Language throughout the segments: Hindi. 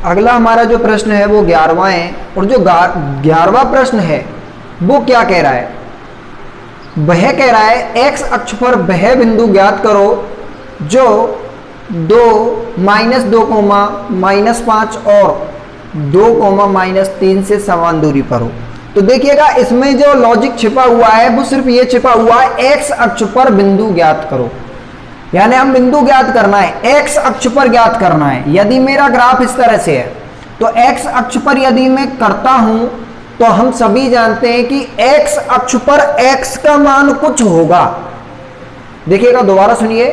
अगला हमारा जो प्रश्न है वो 11वां है, और जो 11वां प्रश्न है वो क्या कह रहा है? वह कह रहा है एक्स अक्ष पर वह बिंदु ज्ञात करो जो 2 -2, -5 और 2, -3 से समान दूरी पर हो। तो देखिएगा इसमें जो लॉजिक छिपा हुआ है वो सिर्फ ये छिपा हुआ है, एक्स अक्ष पर बिंदु ज्ञात करो, यानी हम बिंदु ज्ञात करना है, एक्स अक्ष पर ज्ञात करना है। यदि मेरा ग्राफ इस तरह से है तो एक्स अक्ष पर यदि मैं करता हूं तो हम सभी जानते हैं कि एक्स अक्ष पर एक्स का मान कुछ होगा। देखिएगा दोबारा सुनिए,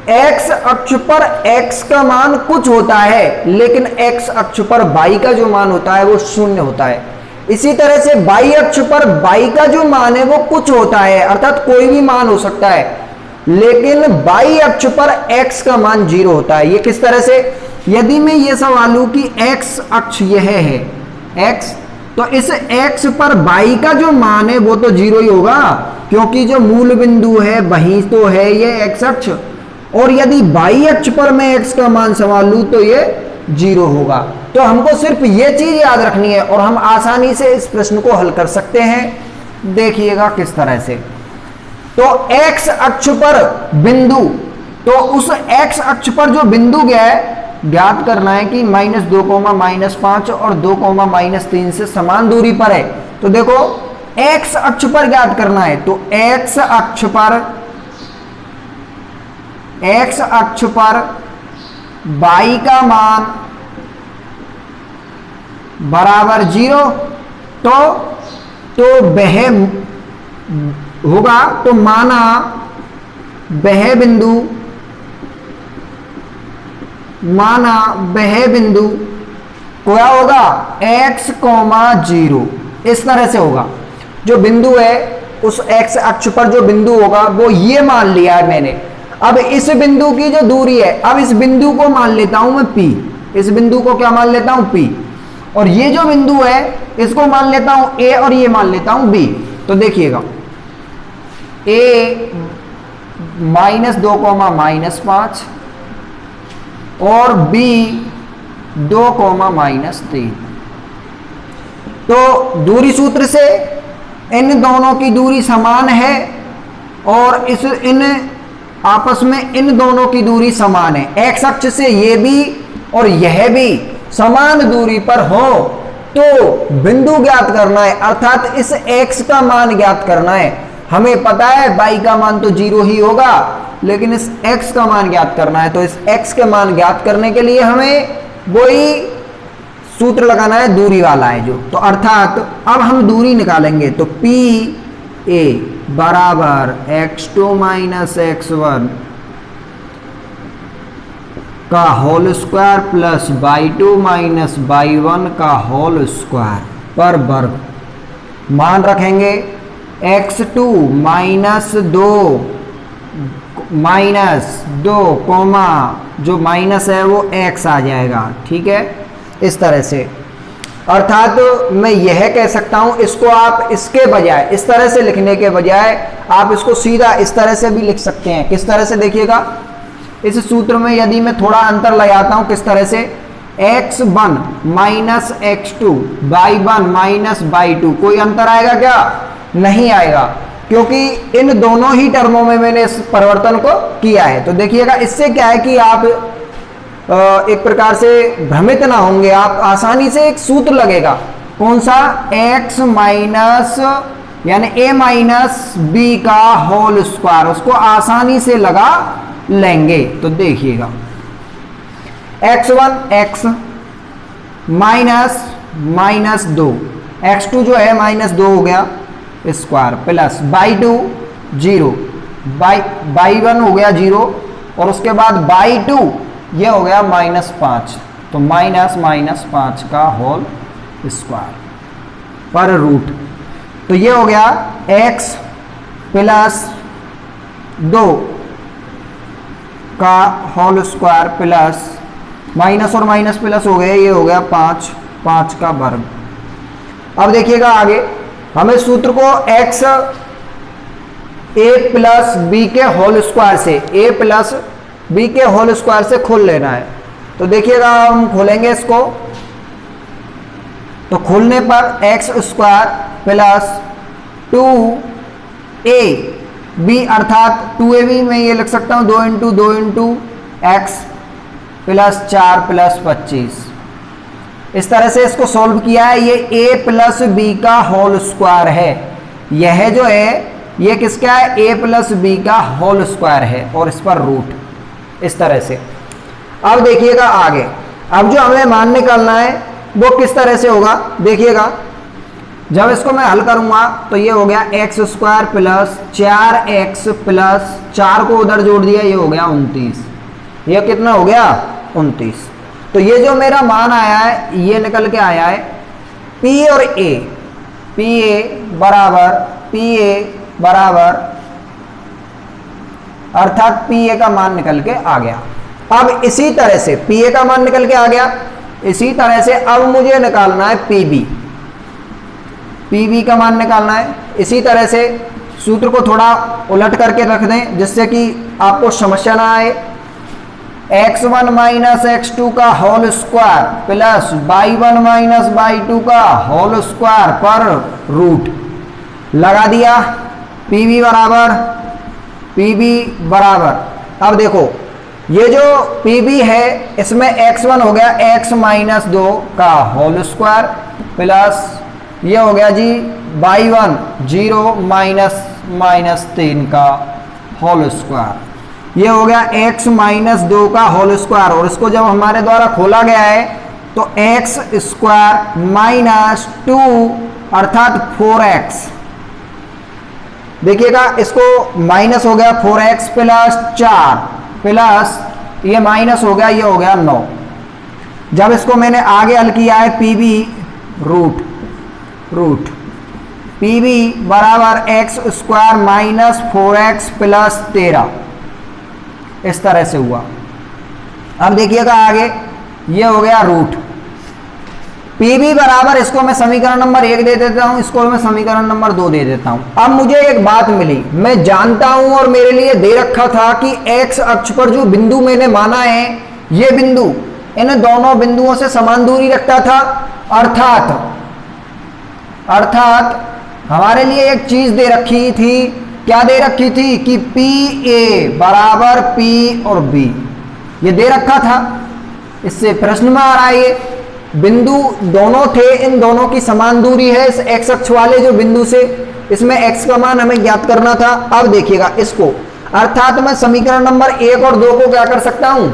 एक्स अक्ष पर एक्स का मान कुछ होता है, लेकिन एक्स अक्ष पर वाई का जो मान होता है वो 0 होता है। इसी तरह से वाई अक्ष पर वाई का जो मान है वो कुछ होता है, अर्थात कोई भी मान हो सकता है, लेकिन वाई अक्ष पर x का मान 0 होता है। ये किस तरह से? यदि मैं ये सवाल लूं कि x अक्ष यह है x, तो इस x पर y का जो मान है वो तो 0 ही होगा, क्योंकि जो मूल बिंदु है वही तो है ये x अक्ष, और यदि y अक्ष पर मैं x का मान सवाल लूं तो ये 0 होगा। तो हमको सिर्फ ये चीज याद रखनी है और हम आसानी से इस प्रश्न को हल कर सकते हैं। देखिएगा किस तरह से। तो x अक्ष पर बिंदु, तो उस x अक्ष पर जो बिंदु गया है ज्ञात करना है कि -2, -5 और 2, -3 से समान दूरी पर है। तो देखो x अक्ष पर ज्ञात करना है, तो x अक्ष पर y का मान बराबर 0, तो वह होगा, तो माना वह बिंदु क्या होगा? x, 0 इस तरह से होगा। जो बिंदु है उस x अक्ष पर जो बिंदु होगा वो ये मान लिया है मैंने। अब इस बिंदु की जो दूरी है, अब इस बिंदु को मान लेता हूं मैं p, इस बिंदु को क्या मान लेता हूं? p, और ये जो बिंदु है इसको मान लेता हूं a और ये मान लेता हूं b। तो देखिएगा a -2, -5 और b 2, -3। तो दूरी सूत्र से इन दोनों की दूरी समान है और इन आपस में इन दोनों की दूरी समान है। x अक्ष से ये भी और यह भी समान दूरी पर हो तो बिंदु ज्ञात करना है, अर्थात इस x का मान ज्ञात करना है। हमें पता है y का मान तो 0 ही होगा, लेकिन इस x का मान ज्ञात करना है। तो इस x के मान ज्ञात करने के लिए हमें वही सूत्र लगाना है, दूरी वाला है जो। तो अर्थात अब हम दूरी निकालेंगे, तो PA बराबर x2 - x1 का whole square plus y2 - y1 का होल स्क्वायर पर वर्ग। मान रखेंगे x2 -2 कोमा जो माइनस है वो x आ जाएगा, ठीक है, इस तरह से। अर्थात मैं यह कह सकता हूं, इसको आप इसके बजाय इस तरह से लिखने के बजाय आप इसको सीधा इस तरह से भी लिख सकते हैं। किस तरह से? देखिएगा इस सूत्र में यदि मैं थोड़ा अंतर लगाता हूं, किस तरह से? x1 - x2 y1 - y2, कोई अंतर आएगा क्या? नहीं आएगा, क्योंकि इन दोनों ही टर्मों में मैंने इस परिवर्तन को किया है। तो देखिएगा इससे क्या है कि आप एक प्रकार से भ्रमित ना होंगे, आप आसानी से एक सूत्र लगेगा। कौन सा? x माइनस यानी a - b का होल स्क्वायर, उसको आसानी से लगा लेंगे। तो देखिएगा x1 x -2, x2 जो है -2 हो गया स्क्वायर प्लस y2 0, y1 हो गया 0 और उसके बाद y2 ये हो गया -5, तो -5 का होल स्क्वायर पर रूट। तो ये हो गया x प्लस 2 का होल स्क्वायर प्लस माइनस और माइनस प्लस हो गए, ये हो गया 5 का वर्ग। अब देखिएगा आगे हमें सूत्र को x a प्लस बी के होल स्क्वायर से, a प्लस बी के होल स्क्वायर से खोल लेना है। तो देखिएगा हम खोलेंगे इसको, तो खोलने पर एक्स स्क्वायर प्लस 2ab अर्थात 2ab में ये लिख सकता हूं 2 इंटू एक्स प्लस 4 प्लस 25। इस तरह से इसको सॉल्व किया है। ये a प्लस बी का होल स्क्वायर है, यह जो है ये किसका है, a प्लस बी का होल स्क्वायर है और इस पर रूट, इस तरह से। अब देखिएगा आगे, अब जो हमें मान निकालना है वो किस तरह से होगा, देखिएगा जब इसको मैं हल करूंगा तो ये हो गया x square plus 4x plus 4 को उधर जोड़ दिया, ये हो गया 29। ये कितना हो गया 29। तो ये जो मेरा मान आया है ये निकल के आया है P और A, PA बराबर अर्थात PA का मान निकल के आ गया। अब इसी तरह से PA का मान निकल के आ गया, इसी तरह से अब मुझे निकालना है PB का मान निकालना है। इसी तरह से सूत्र को थोड़ा उलट करके रख दें जिससे कि आपको समस्या ना आए। x1 माइनस x2 का whole square plus y1 minus y2 का होल स्क्वायर पर रूट लगा दिया। PB बराबर अब देखो ये जो PB है इसमें x1 हो गया x माइनस 2 का होल स्क्वायर प्लस ये हो गया जी y1 0 माइनस 3 का होल स्क्वायर, ये हो गया x माइनस 2 का होल स्क्वायर। और इसको जब हमारे द्वारा खोला गया है तो x स्क्वायर माइनस 2 अर्थात 4x, देखिएगा इसको माइनस हो गया 4x प्लस 4 प्लस ये माइनस हो गया, ये हो गया 9। जब इसको मैंने आगे हल किया है PB रूट PB बराबर x square minus 4x plus 13, इस तरह से हुआ। अब देखिएगा आगे ये हो गया रूट PB बराबर, इसको मैं समीकरण नंबर 1 दे देता हूं, इसको मैं समीकरण नंबर 2 दे देता हूं। अब मुझे एक बात मिली, मैं जानता हूं और मेरे लिए दे रखा था कि x अक्ष पर जो बिंदु मैंने माना है ये बिंदु इन दोनों बिंदुओं से समान दूरी रखता था। अर्थात हमारे लिए एक चीज दे रखी थी, क्या दे रखी थी कि PA बराबर P और B, ये दे रखा था। इससे प्रश्न में आ रहा है ये बिंदु दोनों थे, इन दोनों की समान दूरी है इस x अक्ष वाले जो बिंदु से, इसमें x का मान हमें ज्ञात करना था। अब देखिएगा इसको, अर्थात मैं समीकरण नंबर 1 और 2 को क्या कर सकता हूं,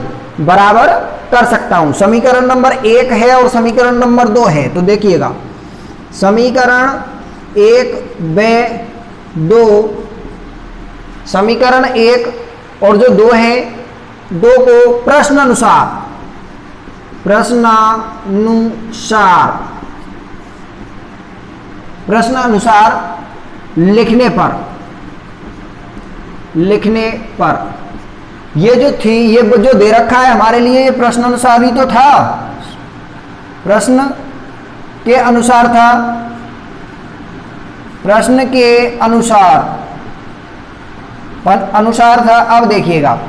बराबर कर सकता हूं। समीकरण नंबर 1 है और समीकरण नंबर 2 है, तो देखिएगा समीकरण 1 व 2, समीकरण 1 और जो 2 है 2 को प्रश्नानुसार लिखने पर ये जो थी, ये जो दे रखा है हमारे लिए ये प्रश्नानुसार ही तो था, प्रश्न के अनुसार था, प्रश्न के अनुसार था। अब देखिएगा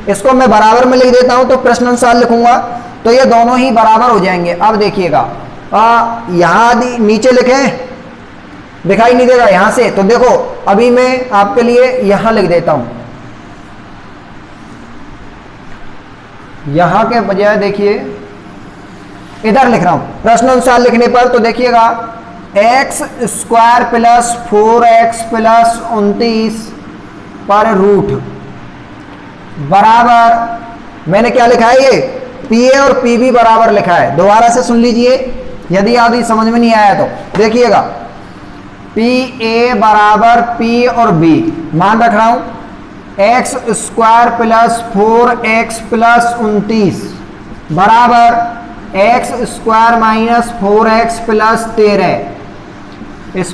इसको मैं बराबर में लिख देता हूं, तो प्रश्नानुसार लिखूंगा तो ये दोनों ही बराबर हो जाएंगे। अब देखिएगा यहां नीचे लिखें, दिखाई नहीं देगा यहां से, तो देखो अभी मैं आपके लिए यहां लिख देता हूं, यहां के बजाय देखिए इधर लिख रहा हूं प्रश्नानुसार लिखने पर। तो देखिएगा x square plus 4x plus 29 पर रूट बराबर, मैंने क्या लिखा है ये PA और PB बराबर लिखा है। दोबारा से सुन लीजिए यदि आदि समझ में नहीं आया तो देखिएगा PA बराबर P और B, मान रख रहा हूं x square plus 4x plus 29 बराबर x square minus 4x plus 13, इस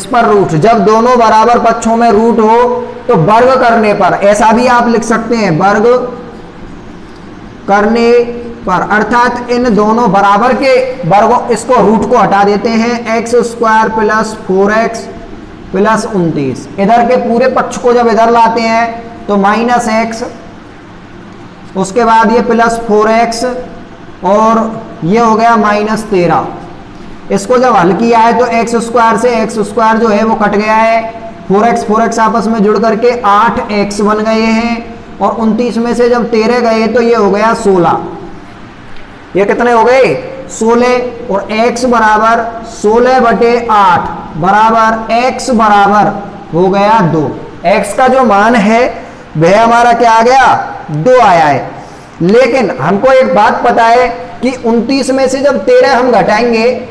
पर रूट। जब दोनों बराबर पक्षों में रूट हो तो वर्ग करने पर, ऐसा भी आप लिख सकते हैं वर्ग करने पर, अर्थात इन दोनों बराबर के वर्गों, इसको रूट को हटा देते हैं, x square plus 4x plus 29, इधर के पूरे पक्ष को जब इधर लाते हैं तो माइनस x उसके बाद ये प्लस 4x और ये हो गया माइनस 13। इसको जब हल किया है तो एक्स स्क्वायर से एक्स स्क्वायर जो है वो कट गया है, 4x आपस में जुड़ करके 8x बन गए हैं और 29 में से जब 13 गए तो ये हो गया 16। ये कितने हो गए 16 और x बराबर 16/8 बराबर x बराबर हो गया 2। x का जो मान है वह हमारा क्या आ गया 2 आया है। लेकिन हमको एक बात पता है कि 29 में से जब 13 हम घटाएंगे,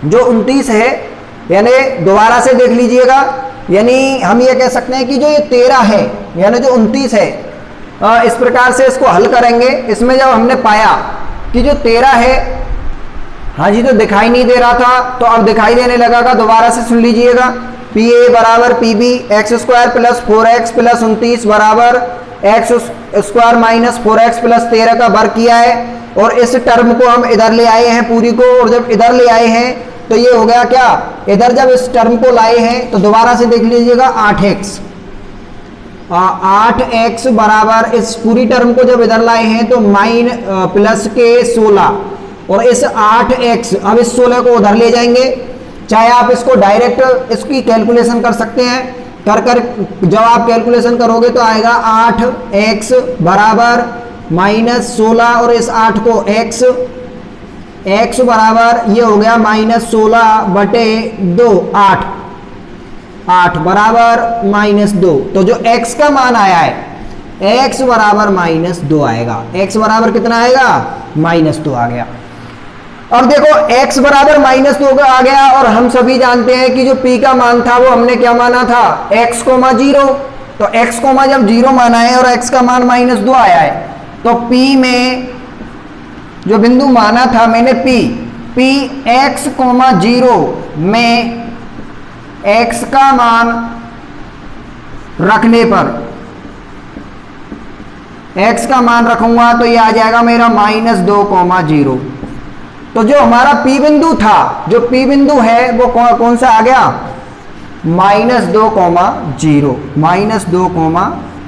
जो 29 है यानी दोबारा से देख लीजिएगा, यानी हम ये कह सकते हैं कि जो ये 13 है यानी जो 29 है, इस प्रकार से इसको हल करेंगे। इसमें जब हमने पाया कि जो 13 है, हाँ जी तो दिखाई नहीं दे रहा था तो अब दिखाई देने लगा, दोबारा से सुन लीजिएगा। पी ए बराबर P B x square plus 4x plus 29 बराबर x square minus 4x plus 13 का वर्ग किया है और इस टर्म को हम इधर ले आए हैं पूरी को, और जब इधर ले आए हैं तो ये हो गया क्या, इधर जब इस टर्म को लाए हैं तो दोबारा से देख लीजिएगा 8x बराबर इस पूरी टर्म को जब इधर लाए हैं तो प्लस के 16 और इस 8x अब इस 16 को उधर ले जाएंगे। चाहे आप इसको डायरेक्ट इसकी कैलकुलेशन कर सकते हैं, कर जब आप कैलकुलेशन करोगे तो आएगा 8x बराबर माइनस 16 और इस 8 को x बराबर ये हो गया माइनस 16/2 8 बराबर -2। तो जो x का मान आया है x बराबर -2 आएगा। x बराबर कितना आएगा -2 आ गया। अब देखो x बराबर -2 का आ गया और हम सभी जानते हैं कि जो p का मान था वो हमने क्या माना था x, 0। तो x, जब 0 माना है और x का मान -2 आया है तो p में जो बिंदु माना था मैंने p x, 0 में x का मान रखने पर x का मान रखूंगा तो ये आ जाएगा मेरा -2, 0। तो जो हमारा p बिंदु था, जो p बिंदु है वो कौन सा आ गया -2,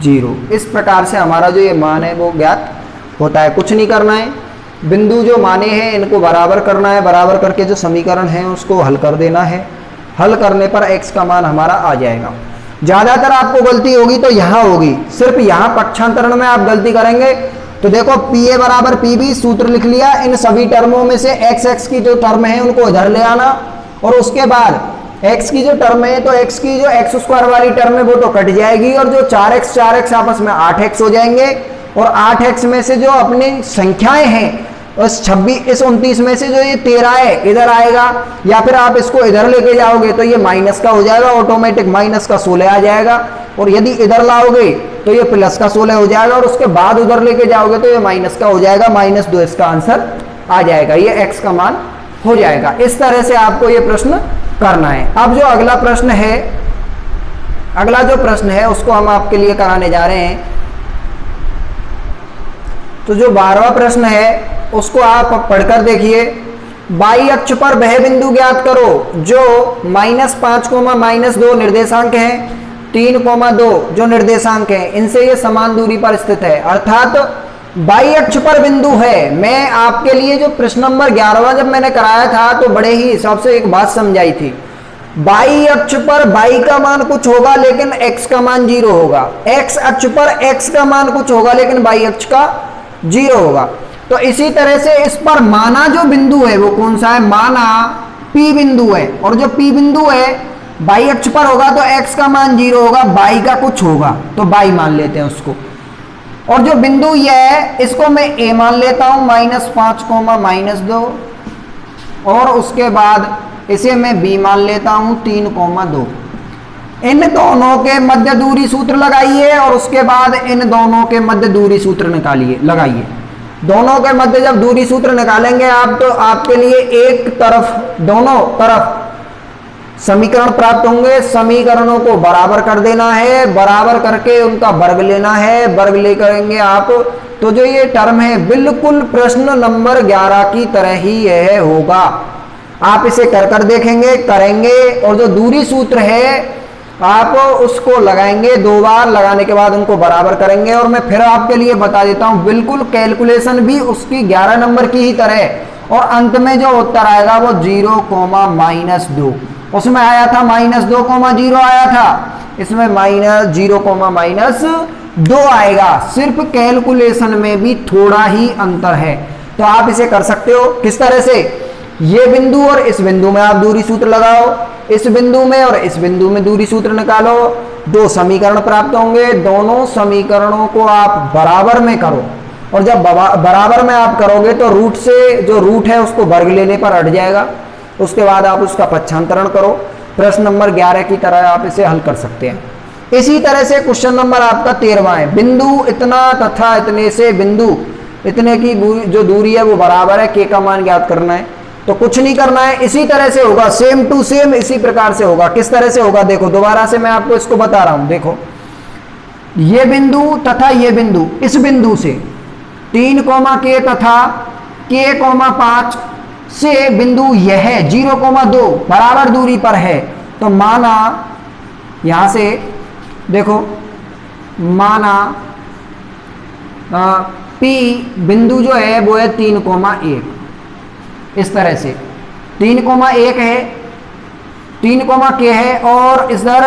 0। इस प्रकार से हमारा जो ये मान है वो ज्ञात होता है। कुछ नहीं करना है, बिंदु जो माने हैं इनको बराबर करना है, बराबर करके जो समीकरण है उसको हल कर देना है। हल करने पर x का मान हमारा आ जाएगा। ज्यादातर आपको गलती होगी तो यहाँ होगी, सिर्फ यहाँ पक्षांतरण में आप गलती करेंगे। तो देखो पी ए बराबर पी बी सूत्र लिख लिया, इन सभी टर्मों में से x की जो टर्म है उनको इधर ले आना और उसके बाद x की जो टर्म है तो x की जो x स्क्वायर वाली टर्म है वो तो कट जाएगी और जो 4x आपस में 8x हो जाएंगे और 8x में से जो अपनी संख्याएं हैं इस 29 में से जो ये 13 है इधर आएगा, या फिर आप इसको इधर लेके जाओगे तो ये माइनस का हो जाएगा, ऑटोमेटिक माइनस का 16 आ जाएगा। और यदि इधर लाओगे तो ये प्लस का 16 हो जाएगा और उसके बाद उधर लेके जाओगे तो ये माइनस का हो जाएगा, -2 इसका आंसर आ जाएगा, ये x का मान हो जाएगा। इस तरह से आपको ये प्रश्न करना है। अब जो अगला प्रश्न है उसको हम आपके लिए कराने जा रहे हैं। तो जो 12वां प्रश्न है उसको आप पढ़कर देखिए। बाई अक्ष पर वह बिंदु ज्ञात करो जो -5, -2 निर्देशांक हैं, 3, 2 जो निर्देशांक हैं, इनसे ये समान दूरी पर स्थित है। अर्थात बाई अक्ष पर बिंदु है। मैं आपके लिए जो प्रश्न नंबर 11वां जब मैंने कराया था तो बड़े ही हिसाब से एक बात समझाई थी। बाई अक्ष पर बाई का मान कुछ होगा लेकिन x का मान 0 होगा, x अक्ष पर x का मान कुछ होगा लेकिन बाई अक्ष का 0 होगा। तो इसी तरह से इस पर माना जो बिंदु है वो कौन सा है, माना P बिंदु है, और जो P बिंदु है बाई अक्ष पर होगा तो x का मान 0 होगा, बाई का कुछ होगा तो बाई मान लेते हैं उसको। और जो बिंदु ये है इसको मैं a मान लेता हूं, -5, -2, और उसके बाद इसे मैं b मान लेता हूं, 3, 2। इन दोनों के मध्य दूरी सूत्र लगाइए और उसके बाद इन दोनों के मध्य दूरी सूत्र लगाइए। दोनों के मध्य जब दूरी सूत्र निकालेंगे आप तो आपके लिए एक तरफ दोनों तरफ समीकरण प्राप्त होंगे। समीकरणों को बराबर कर देना है, बराबर करके उनका वर्ग लेना है, वर्ग ले करेंगे आप तो जो ये टर्म है बिल्कुल प्रश्न नंबर 11 की तरह ही यह होगा। आप इसे कर देखेंगे, करेंगे, और जो दूरी सूत्र है आप उसको लगाएंगे, 2 बार लगाने के बाद उनको बराबर करेंगे। और मैं फिर आपके लिए बता देता हूं, बिल्कुल कैलकुलेशन भी उसकी 11 नंबर की ही तरह। और अंत में जो उत्तर आएगा वो 0,-2, उसमें आया था -2,0 आया था, इसमें -0,-2 आएगा। सिर्फ कैलकुलेशन में भी थोड़ा ही अंतर है। तो आप इसे कर सकते हो किस तरह से, ये बिंदु और इस बिंदु में आप दूरी सूत्र लगाओ, इस बिंदु में और इस बिंदु में दूरी सूत्र निकालो, 2 समीकरण प्राप्त होंगे। दोनों समीकरणों को आप बराबर में करो, और जब बराबर में आप करोगे तो रूट से, जो रूट है उसको वर्ग लेने पर हट जाएगा। उसके बाद आप उसका पक्षांतरण करो। प्रश्न नंबर 11 की तरह आप इसे हल कर सकते हैं। इसी तरह से क्वेश्चन नंबर आपका 13वां है, बिंदु इतना तथा इतने से बिंदु इतने की जो दूरी है वो बराबर है, के का मान ज्ञात करना है। तो कुछ नहीं करना है, इसी तरह से होगा, सेम टू सेम इसी प्रकार से होगा। किस तरह से होगा देखो, दोबारा से मैं आपको इसको बता रहा हूं। देखो, ये बिंदु तथा ये बिंदु, इस बिंदु से 3, K तथा K,5 से बिंदु यह 0,2 बराबर दूरी पर है। तो माना यहां से देखो, माना P बिंदु जो है वो है 3,1, इस तरह से 3,1 है, 3,K है, और इधर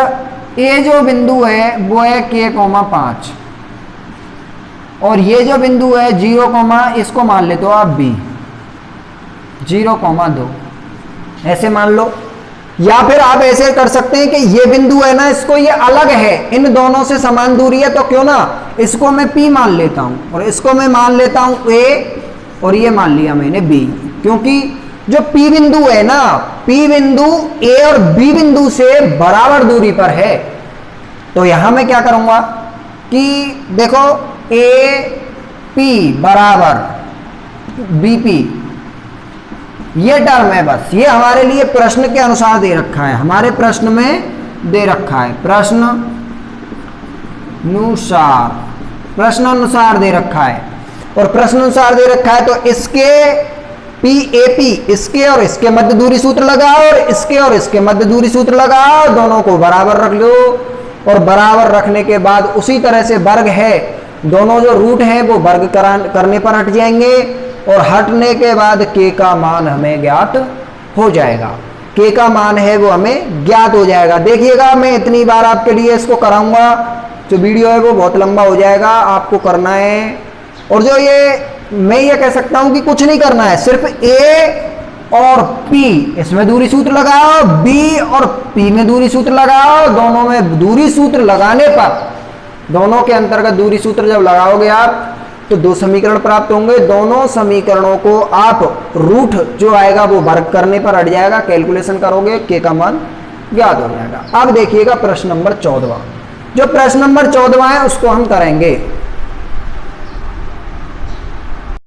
A जो बिंदु है वो है K,5, और ये जो बिंदु है 0, इसको मान लेते हो आप B, 0,2 ऐसे मान लो। या फिर आप ऐसे कर सकते हैं कि ये बिंदु है ना, इसको ये अलग है, इन दोनों से समान दूरी है, तो क्यों ना इसको मैं P मान लेता हूं और इसको मैं मान लेता हूं A, और ये मान लिया मैंने B। क्योंकि जो P बिंदु है ना, P बिंदु A और B बिंदु से बराबर दूरी पर है। तो यहां मैं क्या करूंगा कि देखो, AP बराबर BP, ये टर्म है, बस ये हमारे लिए प्रश्न के अनुसार दे रखा है, हमारे प्रश्न में दे रखा है, प्रश्न अनुसार दे रखा है। और प्रश्न अनुसार दे रखा है तो इसके PAP, इसके और इसके मध्य दूरी सूत्र लगाओ, और इसके और इसके मध्य दूरी सूत्र लगाओ, दोनों को बराबर रख लो। और बराबर रखने के बाद उसी तरह से वर्ग है, दोनों जो रूट है वो वर्ग करने पर हट जाएंगे, और हटने के बाद K का मान हमें ज्ञात हो जाएगा। K का मान है वो हमें ज्ञात हो जाएगा। देखिएगा, मैं इतनी बार आपके लिए इसको कराऊंगा, जो वीडियो है वो बहुत लंबा हो जाएगा, आपको करना है। और जो मैं ये कह सकता हूं कि कुछ नहीं करना है, सिर्फ A और P इसमें दूरी सूत्र लगाओ, B और P में दूरी सूत्र लगाओ। दोनों में दूरी सूत्र लगाने पर, दोनों के अंतर्गत दूरी सूत्र जब लगाओगे आप, तो 2 समीकरण प्राप्त होंगे। दोनों समीकरणों को आप रूट जो आएगा वो वर्ग करने पर हट जाएगा, कैलकुलेशन करोगे, K का मान ज्ञात हो जाएगा। अब देखिएगा प्रश्न नंबर 14। जो प्रश्न नंबर 14 है उसको हम करेंगे।